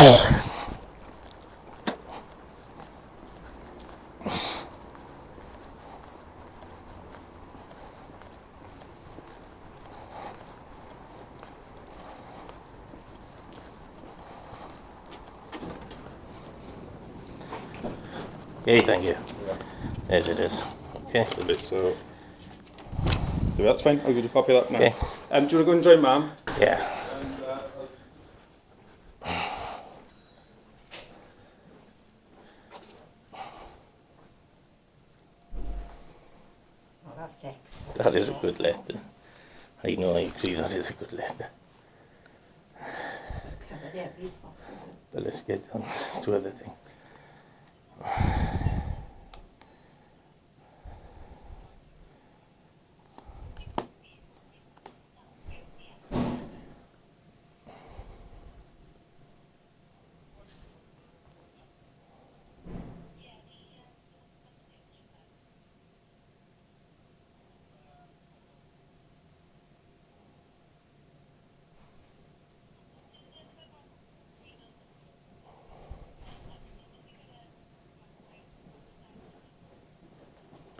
Okay, thank you. As it is. Okay. Lovely, so that's fine. I'll give you a copy of that now. Okay. Do you want to go and join Mum? Yeah. And, That's excellent. That is a good letter. I know, I agree, that is a good letter. Covered every possible. But let's get on to other things.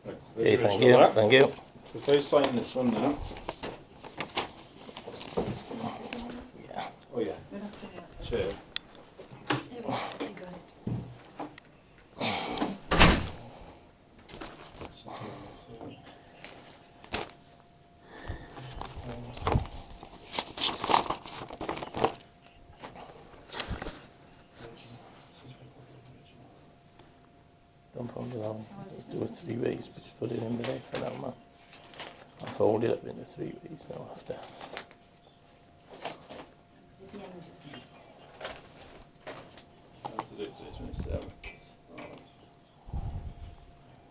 right, so Okay, there's thank the you. original of that. Thank you. So if I sign this one now. Yeah. Oh yeah, chair. Don't fold it out. Do it 3 ways, but just put it in there for now, man. I'll fold it up into 3 ways now after. That's the date today, 27th of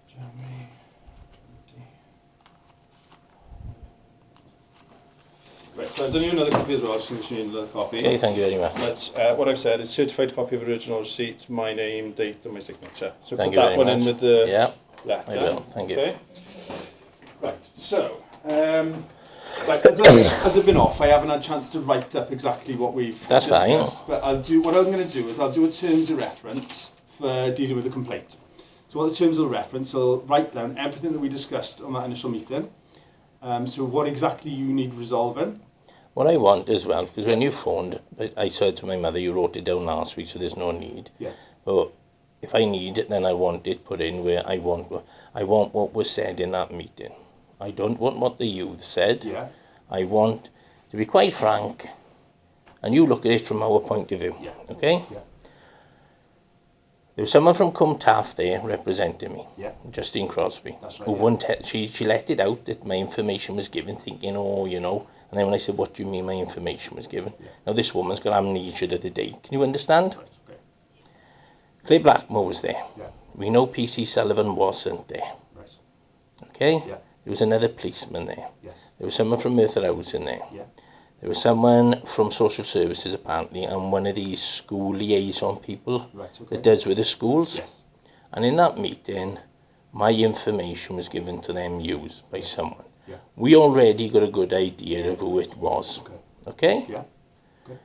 January 20. Right, so I've done you another copy as well, just in case you need another copy. Okay, thank you very much. But what I've said is certified copy of original receipt, my name, date, and my signature. So Thank put you that very one much. in with the Yeah, letter. I will. Thank you. Okay. Right. So, right, as I've been off, I haven't had a chance to write up exactly what we've That's fine. discussed. But what I'm going to do is I'll do a terms of reference for dealing with the complaint. So, what the terms of reference, I'll write down everything that we discussed on that initial meeting. So, what exactly you need resolving. What I want as well, because when you phoned, I said to my mother, you wrote it down last week, so there's no need. Yes. But if I need it, then I want it put in where I want what was said in that meeting. I don't want what the youth said. Yeah. I want, to be quite frank, and you look at it from our point of view, Yeah. okay? Yeah. There was someone from Cwm Taff there representing me, Yeah. Justine Crosby. That's right, Who yeah. wouldn't she let it out that my information was given, thinking, oh, you know. And then when I said, what do you mean my information was given? Yeah. Now this woman's got amnesia to the date. Can you understand? Right. Okay. Clay Blackmore was there. Yeah. We know PC Sullivan wasn't there. Right. Okay? Yeah. There was another policeman there. Yes. There was someone from Merthyr Police in there. Yeah. There was someone from social services apparently, and one of these school liaison people Right. Okay. that does with the schools. Yes. And in that meeting, my information was given to them used by someone. Yeah. We already got a good idea of who it was. Okay? Yeah. Okay.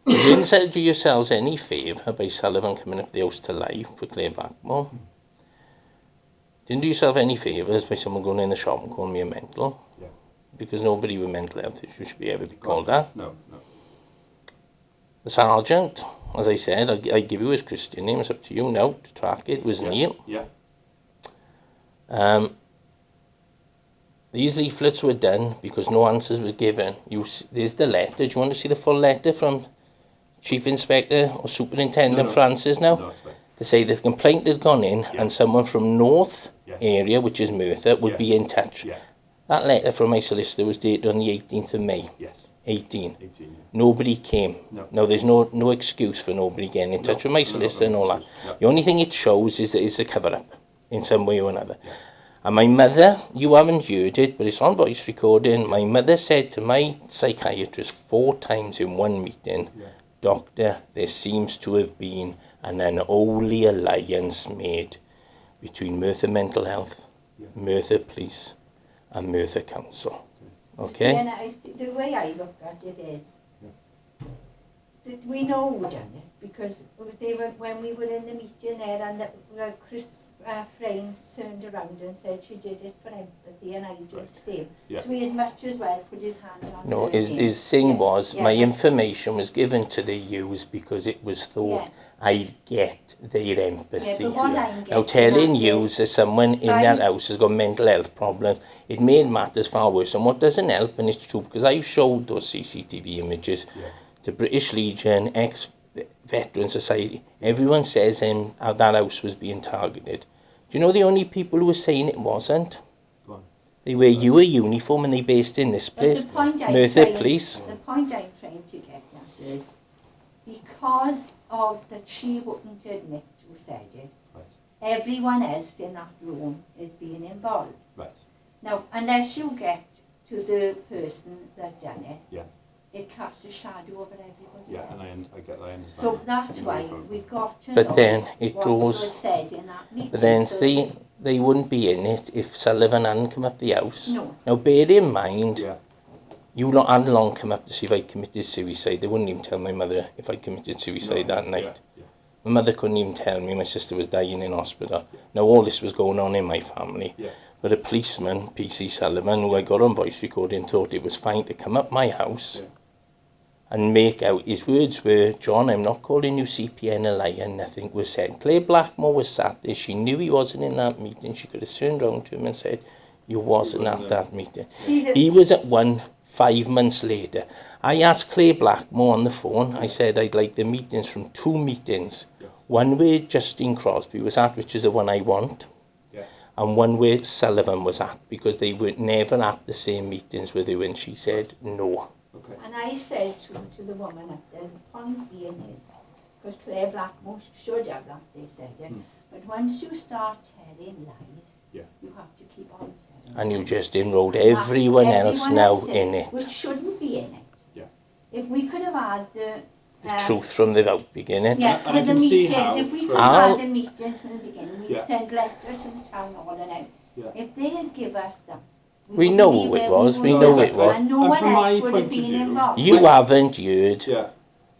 You didn't do yourselves any favour by Sullivan coming up the house to lie for Claire Blackmore. Didn't do yourself any favours by someone going in the shop and calling me a mental. Yeah. Because nobody with mental health issues should be ever be called that. No. No. The sergeant, as I said, I give you his Christian name, it's up to you now to track it, was Neil. Yeah. These leaflets were done because no answers were given. There's the letter. Do you want to see the full letter from Chief Inspector or Superintendent No. Francis now? No, it's fine. To say the complaint had gone in and someone from North Yes. area, which is Merthyr, would Yes. be in touch. Yeah. That letter from my solicitor was dated on the 18th of May. Yes. 18. 18. Yeah. Nobody came. No. Now there's no excuse for nobody getting in touch with my solicitor and all that. No. The only thing it shows is that it's a cover-up in some way or another. Yeah. And my mother, you haven't heard it, but it's on voice recording. My mother said to my psychiatrist 4 times in one meeting, Doctor, there seems to have been an unholy alliance made between Merthyr Mental Health, Merthyr Police and Merthyr Council. Okay? See, the way I look at it is, we know who done it because they were, when we were in the meeting there and Chris Frains turned around and said she did it for empathy and I did the same. Yeah. So he as much as well put his hand on No, her his name. thing was, my but- information was given to the youths because it was thought Yes. I'd get their Yeah, empathy. but what Yeah. I'm Now, getting telling at you is, that someone in Fine. that house has got mental health problems, it made matters far worse. And what doesn't help, and it's true, because I've showed those CCTV images to British Legion, ex-Veteran Society, everyone says how that house was being targeted. Do you know the only people who were saying it wasn't? Go on. They wear your uniform and they based in this but place. the point I'm Merthyr trying, Police. the point I'm trying to get at is because of that she wouldn't admit who said it, Right. everyone else in that room is being involved. Right. Now, unless you get to the person that done it, Yeah. it casts a shadow over everybody Yeah, else. and I get that, I understand. So that's You know why where you're coming we from. got to But know then it what goes- was said in that meeting. But then so they wouldn't be in it if Sullivan hadn't come up the house. No. Now bear in mind, Yeah. you lot hadn't long come up to see if I committed suicide. They wouldn't even tell my mother if I committed suicide that night. Yeah. My mother couldn't even tell me my sister was dying in hospital. Now all this was going on in my family. Yeah. But a policeman, PC Sullivan, who I got on voice recording, thought it was fine to come up my house Yeah. and make out, his words were, John, I'm not calling you CPN a liar, nothing was said. Claire Blackmore was sat there, she knew he wasn't in that meeting, she could have turned around to him and said, you wasn't at that meeting. See, He was at one 5 months later. I asked Claire Blackmore on the phone, I said I'd like the meetings from 2 meetings. Yes. One where Justine Crosby was at, which is the one I want, Yeah. and one where Sullivan was at, because they were never at the same meetings with her, and she said no. Okay. And I said to the woman up there, the point being is, because Claire Blackmore should have that, they said it, but once you start telling lies, Yeah. you have to keep on telling And you lies. just enrolled And that- everyone else now in which it. shouldn't be in it. Yeah. If we could have had the Truth from the out beginning. yeah, And I with the can see meetings, how if we could from- have I'll- had the meetings from the beginning, we'd Yeah. send letters to the town hall and out. Yeah. If they had give us that, We wouldn't know be who it where was, we were. know it was. And no And one from my else would have point of been view, involved. You haven't heard Yeah.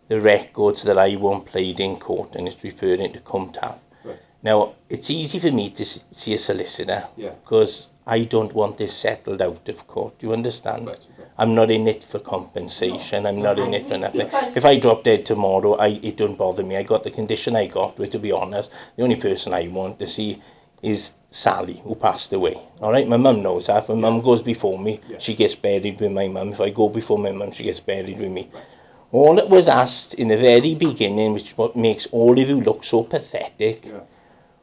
the records that I won't played in court, and it's referring to Cumtav. Right. Now, it's easy for me to see a solicitor, Yeah. because I don't want this settled out of court. Do you understand? Right, okay. I'm not in it for compensation. I'm not in I it for think nothing. because- If I drop dead tomorrow, it don't bother me. I got the condition I got, but to be honest, the only person I want to see is Sally, who passed away. All right, my mum knows that. If my mum goes before me, Yeah. she gets buried with my mum. If I go before my mum, she gets buried with me. All that was asked in the very beginning, which is what makes all of you look so pathetic, Yeah.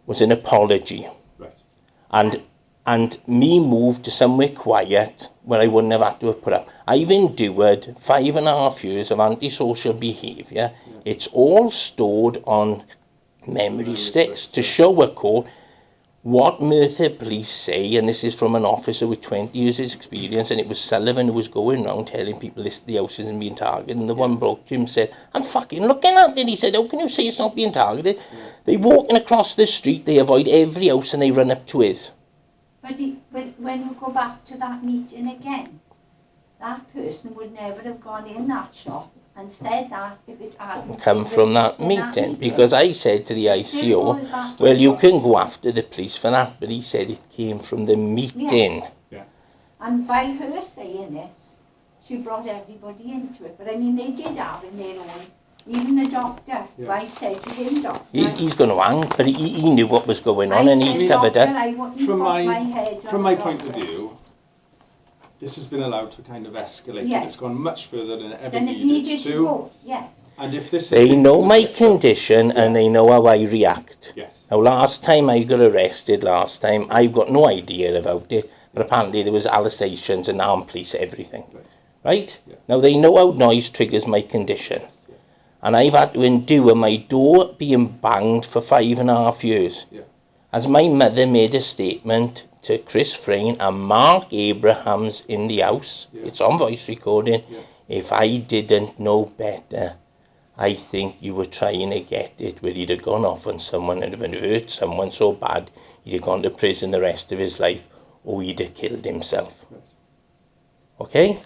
was an apology. Right. And me moved to somewhere quiet where I wouldn't have had to have put up. I've endured 5.5 years of antisocial behaviour. It's all stored on memory sticks to show a court what Merthyr Police say, and this is from an officer with 20 years experience, and it was Sullivan who was going around telling people this, the house isn't being targeted, and the one bloke, Jim, said, I'm fucking looking at it. He said, how can you say it's not being targeted? They walking across the street, they avoid every house and they run up to his. But when you go back to that meeting again, that person would never have gone in that shop and said that if it hadn't Come been from that released in meeting, because I said to the Still ICO, goes back. well, you can go after the police for that, but he said it came from the meeting. Yes. Yeah. And by her saying this, she brought everybody into it. But I mean, they did have in their own, even the doctor, Yeah. I said to him, doctor, He's going to hang, but he knew what was going on I and said, he covered doctor, it. I wouldn't From put my head on from my the point of doctor. view, this has been allowed to kind of escalate. Yes. It's gone much further than it ever Then it needed needed to to. go, yes. And if this They has been know my picked up- condition and they know how I react. Yes. Now, last time I got arrested, I've got no idea about it, but apparently there was accusations and armed police, everything. Right. Right? Yeah. Now, they know how noise triggers my condition. Yes. Yeah. And I've had to endure my door being banged for 5.5 years. Yeah. As my mother made a statement to Chris Frain and Mark Abrahams in the house, Yeah. it's on voice recording, Yeah. if I didn't know better, I think you were trying to get it where he'd have gone off on someone and have hurt someone so bad he'd have gone to prison the rest of his life, or he'd have killed himself. Right. Okay?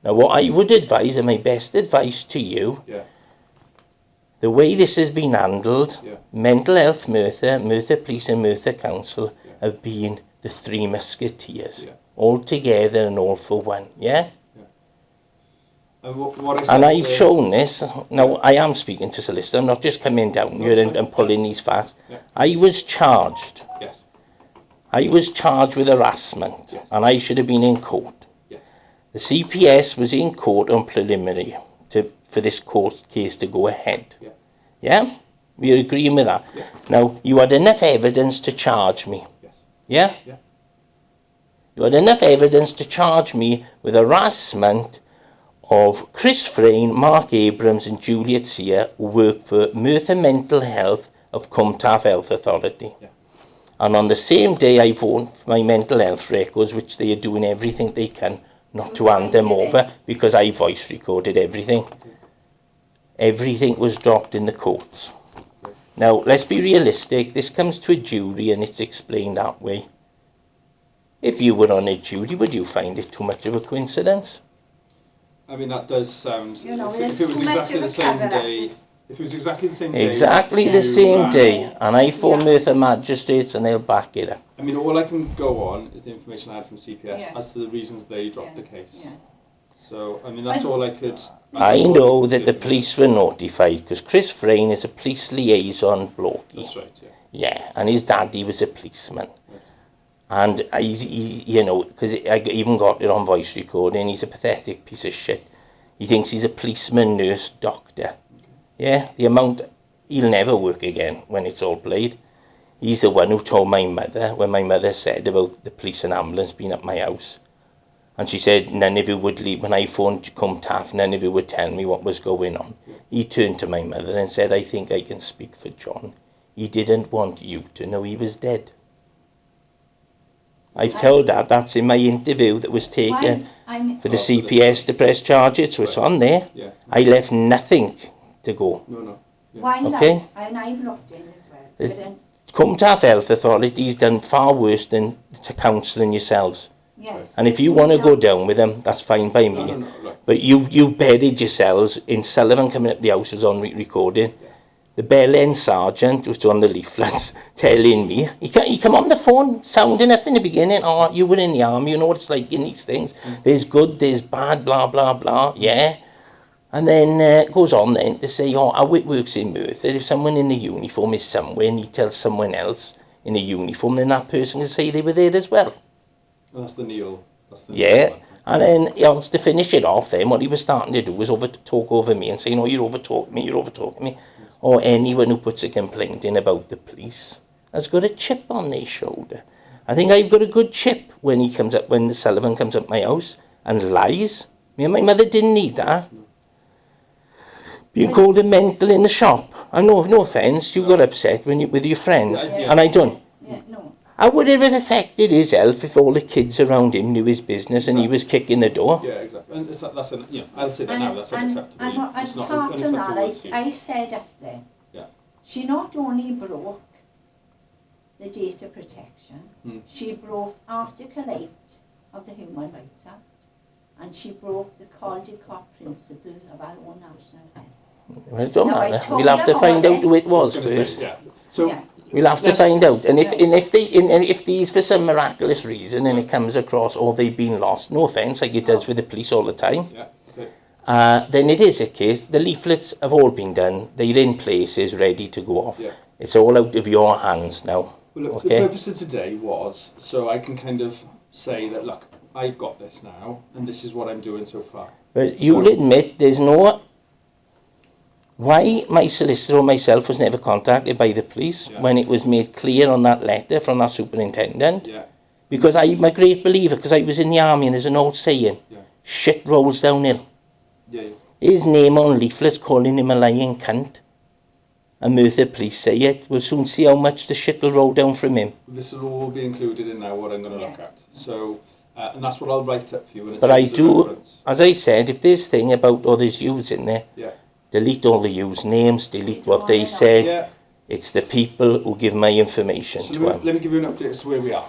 Now what I would advise, and my best advice to you, Yeah. the way this has been handled, Yeah. Mental Health Merthyr, Merthyr Police and Merthyr Council have been the three musketeers. Yeah. All together and all for one, yeah? And what I said And I've there- shown this. Now, I am speaking to solicitor. I'm not just coming down No, here it's and, fine. pulling these facts. Yeah. I was charged. Yes. I was charged with harassment, Yes. and I should have been in court. Yes. The CPS was in court on preliminary for this court case to go ahead. Yeah. Yeah? We're agreeing with that. Yeah. Now, you had enough evidence to charge me. Yes. Yeah? Yeah. You had enough evidence to charge me with harassment of Chris Frayne, Mark Abrams and Juliet Sear, who work for Merthyr Mental Health of Cwmtaf Health Authority. Yeah. And on the same day I phoned for my mental health records, which they are doing everything they can not to hand them over, because I voice recorded everything. Everything was dropped in the courts. Now, let's be realistic. This comes to a jury and it's explained that way. If you were on a jury, would you find it too much of a coincidence? I mean, that does sound. You know, if there's it was too much exactly of a the same cover-up. day, if it was exactly the same day. Exactly that the you same ran- day. And I phoned Yeah. Merthyr magistrates and they'll back it up. I mean, all I can go on is the information I had from CPS Yeah. as to the reasons they dropped Yeah. the case. Yeah. So, I mean, that's And- all I could. I that's all know could that the do. police were notified because Chris Frayne is a police liaison blokey. That's right, yeah. Yeah, and his daddy was a policeman. And you know, because I even got it on voice recording, he's a pathetic piece of shit. He thinks he's a policeman, nurse, doctor. Yeah, the amount, he'll never work again when it's all played. He's the one who told my mother, when my mother said about the police and ambulance being at my house. And she said, none of you would leave. When I phoned Cwmtaf, none of you would tell me what was going on. He turned to my mother and said, I think I can speak for John. He didn't want you to know he was dead. I've told that, that's in my interview that was taken for the CPS to press charges, so it's on there. Yeah. I left nothing to go. No. Yeah. Why not? Okay. And I've looked in as well. It- But then, Cwmtaf Health Authority's done far worse than to counselling yourselves. yes. And if you want to go down with them, that's fine by me. No, right. But you've buried yourselves in Sullivan coming up the house was on recording. The bell end sergeant was on the leaflets telling me, he come on the phone, sound enough in the beginning, oh, you were in the army, you know what it's like in these things. There's good, there's bad, blah, blah, blah, yeah. And then goes on then to say, oh, how it works in Merthyr, if someone in a uniform is somewhere and he tells someone else in a uniform, then that person can say they were there as well. Well, that's the Neil. Yeah. Neil one. And then, you know, to finish it off then, what he was starting to do was talk over me and saying, oh, you're over-talking me. Or anyone who puts a complaint in about the police has got a chip on their shoulder. I think I've got a good chip when the Sullivan comes up my house and lies. Me and my mother didn't need that. Being called a mental in the shop. I know, no offence, you got upset with your friend, Yeah. and I done. Yeah, no. How would it have affected his health if all the kids around him knew his business and he was kicking the door? Yeah, exactly. And that's I'll say that now. That's unacceptable. And It's not apart from unacceptable. that, as I said up there, Yeah. she not only broke the data protection, Hmm. she broke Article 8 of the Human Rights Act, and she broke the Caldecott principles of our own national health. Well, it don't No, I matter. told We'll have to her find all out who it this. was I was gonna first. say, yeah. So Yeah. We'll have to Let's- find out. And Right. if these for some miraculous reason and it comes across or they've been lost, no offence, like it does with the police all the time, yeah. Okay. then it is a case. The leaflets have all been done. They're in places, ready to go off. Yeah. It's all out of your hands now. Well, look, Okay. the purpose of today was so I can kind of say that, look, I've got this now, and this is what I'm doing so far. But you'll admit there's no... Why my solicitor or myself was never contacted by the police Yeah. when it was made clear on that letter from that superintendent? Yeah. Because I'm a great believer, because I was in the army and there's an old saying, Yeah. shit rolls downhill. Yeah. His name on leaflets calling him a lying cunt. And Merthyr Police say it. We'll soon see how much the shit will roll down from him. This will all be included in now what I'm going to look Yeah. at. So, and that's what I'll write up for you. But I terms of do, reference. as I said, if there's thing about all these U's in there, Yeah. delete all the U's names, delete what they said. Yeah. It's the people who give my information So to let them. me give you an update as to where we are.